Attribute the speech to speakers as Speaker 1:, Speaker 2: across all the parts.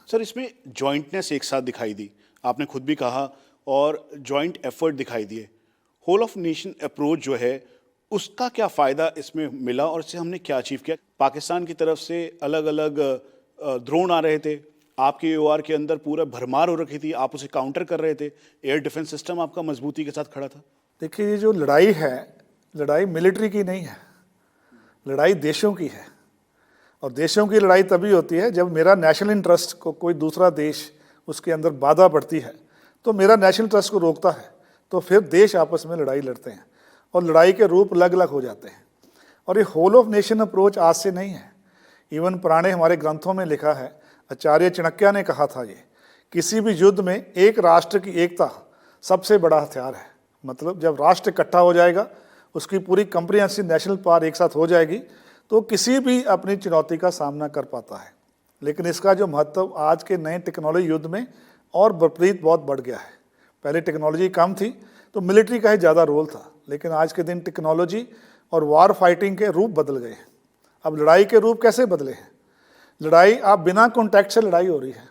Speaker 1: Sir, इसमें jointness एक साथ दिखाई दी, आपने खुद भी कहा, और जॉइंट एफर्ट दिखाई दिए। होल ऑफ नेशन अप्रोच जो है उसका क्या फ़ायदा इसमें मिला और इससे हमने क्या अचीव किया? पाकिस्तान की तरफ से अलग अलग ड्रोन आ रहे थे, आपके OR के अंदर पूरा भरमार हो रखी थी, आप उसे काउंटर कर रहे थे, एयर डिफेंस सिस्टम आपका मजबूती के साथ खड़ा था।
Speaker 2: देखिए, ये जो लड़ाई है, लड़ाई मिलिट्री की नहीं है, लड़ाई देशों की है। और देशों की लड़ाई तभी होती है जब मेरा नेशनल इंटरेस्ट को कोई दूसरा देश उसके अंदर बाधा पड़ती है, तो मेरा नेशनल इंटरेस्ट को रोकता है, तो फिर देश आपस में लड़ाई लड़ते हैं और लड़ाई के रूप अलग अलग हो जाते हैं। और ये होल ऑफ नेशन अप्रोच आज से नहीं है, इवन पुराने हमारे ग्रंथों में लिखा है, आचार्य चाणक्य ने कहा था, ये किसी भी युद्ध में एक राष्ट्र की एकता सबसे बड़ा हथियार है। मतलब जब राष्ट्र इकट्ठा हो जाएगा, उसकी पूरी कंप्रिहेंसिव नेशनल पावर एक साथ हो जाएगी, तो किसी भी अपनी चुनौती का सामना कर पाता है। लेकिन इसका जो महत्व आज के नए टेक्नोलॉजी युद्ध में और विपरीत बहुत बढ़ गया है। पहले टेक्नोलॉजी कम थी तो मिलिट्री का ही ज़्यादा रोल था, लेकिन आज के दिन टेक्नोलॉजी और वार फाइटिंग के रूप बदल गए हैं। अब लड़ाई के रूप कैसे बदले हैं? लड़ाई आप बिना कॉन्टैक्ट से लड़ाई हो रही है,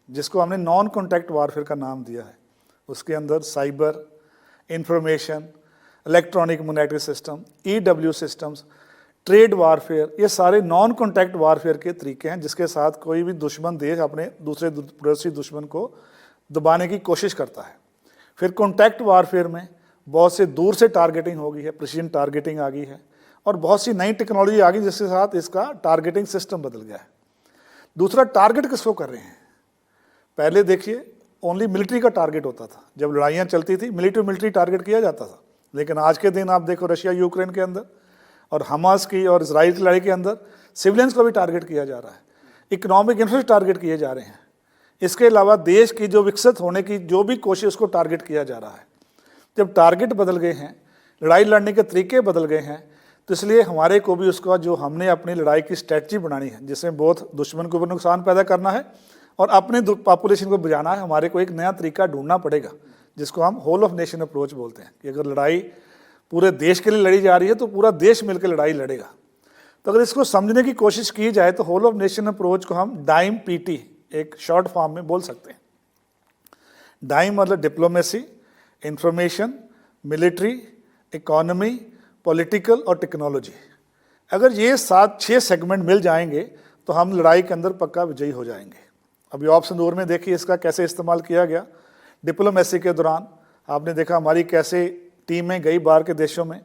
Speaker 2: जिसको हमने नॉन कॉन्टैक्ट वारफेयर का नाम दिया है। उसके अंदर cyber, information, electronic monitoring system, EW systems, trade warfare, ये सारे नॉन कॉन्टैक्ट वारफेयर के तरीके हैं, जिसके साथ कोई भी दुश्मन देश अपने दूसरे पड़ोसी दुश्मन को दबाने की कोशिश करता है। फिर कॉन्टैक्ट वारफेयर में बहुत से दूर से टारगेटिंग हो गई है, प्रिसीजन टारगेटिंग आ गई है, और बहुत सी नई टेक्नोलॉजी आ गई जिसके साथ इसका टारगेटिंग सिस्टम बदल गया है। दूसरा, टारगेट किसको कर रहे हैं? पहले देखिए, ओनली मिलिट्री का टारगेट होता था। जब लड़ाइयाँ चलती थी मिलिट्री टारगेट किया जाता था। लेकिन आज के दिन आप देखो, रशिया यूक्रेन के अंदर और हमास की और इजराइल की लड़ाई के अंदर सिविलियंस को भी टारगेट किया जा रहा है, इकोनॉमिक इंटरेस्ट टारगेट किए जा रहे हैं। इसके अलावा देश की जो विकसित होने की जो भी कोशिश, उसको टारगेट किया जा रहा है। जब टारगेट बदल गए हैं, लड़ाई लड़ने के तरीके बदल गए हैं, तो इसलिए हमारे को भी उसका जो हमने अपनी लड़ाई की स्ट्रैटेजी बनानी है, जिसमें बहुत दुश्मन को भी नुकसान पैदा करना है और अपने पॉपुलेशन को बचाना है, हमारे को एक नया तरीका ढूंढना पड़ेगा, जिसको हम होल ऑफ नेशन अप्रोच बोलते हैं। कि अगर लड़ाई पूरे देश के लिए लड़ी जा रही है तो पूरा देश मिलकर लड़ाई लड़ेगा। तो अगर इसको समझने की कोशिश की जाए तो होल ऑफ नेशन अप्रोच को हम डाइम PT एक शॉर्ट फॉर्म में बोल सकते हैं। डाइम मतलब diplomacy, information, military, economy, political और टेक्नोलॉजी। अगर ये 7-6 सेगमेंट मिल जाएंगे तो हम लड़ाई के अंदर पक्का विजयी हो जाएंगे। अभी ऑप्शन 2 में देखिए इसका कैसे इस्तेमाल किया गया। डिप्लोमेसी के दौरान आपने देखा हमारी कैसे टीमें गई बाहर के देशों में,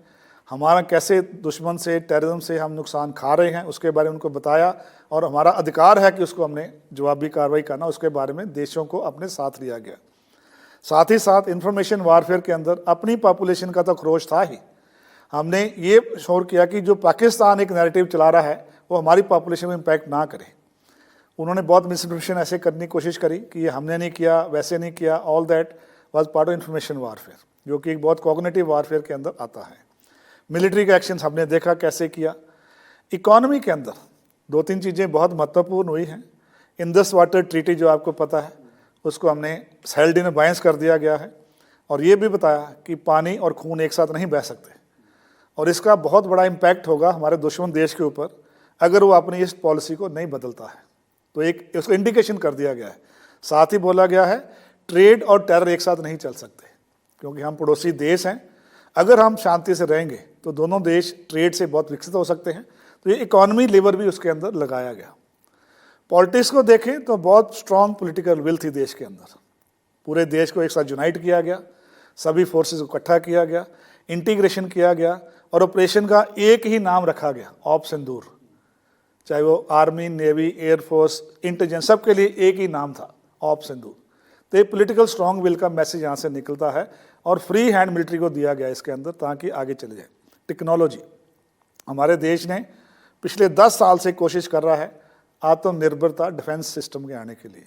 Speaker 2: हमारा कैसे दुश्मन से, टेररिज्म से हम नुकसान खा रहे हैं, उसके बारे में उनको बताया, और हमारा अधिकार है कि उसको हमने जवाबी कार्रवाई करना, उसके बारे में देशों को अपने साथ लिया गया। साथ ही साथ इंफॉर्मेशन वारफेयर के अंदर अपनी पॉपुलेशन का तो खरोच था ही, हमने ये शोर किया कि जो पाकिस्तान एक नैरेटिव चला रहा है वो हमारी पॉपुलेशन में इम्पैक्ट ना करे। उन्होंने बहुत मिसइन्फॉर्मेशन ऐसे करने की कोशिश करी कि ये हमने नहीं किया, वैसे नहीं किया। All that was part of information warfare, जो कि एक बहुत कॉग्निटिव वारफेयर के अंदर आता है। मिलिट्री के एक्शंस हमने देखा कैसे किया। इकोनॉमी के अंदर 2-3 चीज़ें बहुत महत्वपूर्ण हुई हैं। इंडस वाटर ट्रीटी जो आपको पता है, उसको हमने हेल्ड इन अबायंस कर दिया गया है, और ये भी बताया कि पानी और खून एक साथ नहीं बह सकते, और इसका बहुत बड़ा इम्पैक्ट होगा हमारे दुश्मन देश के ऊपर अगर वो अपनी इस पॉलिसी को नहीं बदलता है। तो एक उसको इंडिकेशन कर दिया गया है। साथ ही बोला गया है ट्रेड और टेरर एक साथ नहीं चल सकते, क्योंकि हम पड़ोसी देश हैं। अगर हम शांति से रहेंगे तो दोनों देश ट्रेड से बहुत विकसित हो सकते हैं। तो ये इकोनॉमी लेवर भी उसके अंदर लगाया गया। पॉलिटिक्स को देखें तो बहुत स्ट्रॉन्ग पॉलिटिकल विल थी देश के अंदर। पूरे देश को एक साथ यूनाइट किया गया, सभी फोर्सेस को इकट्ठा किया गया, इंटीग्रेशन किया गया, और ऑपरेशन का एक ही नाम रखा गया, ऑपरेशन सिंदूर। चाहे वो आर्मी, नेवी, एयरफोर्स, इंटेलिजेंस, सब के लिए एक ही नाम था, ऑपरेशन सिंदूर। तो ये पॉलिटिकल स्ट्रॉन्ग विल का मैसेज यहाँ से निकलता है, और फ्री हैंड मिलिट्री को दिया गया इसके अंदर ताकि आगे चले जाए। टेक्नोलॉजी, हमारे देश ने पिछले 10 साल से कोशिश कर रहा है आत्मनिर्भरता डिफेंस सिस्टम के आने के लिए।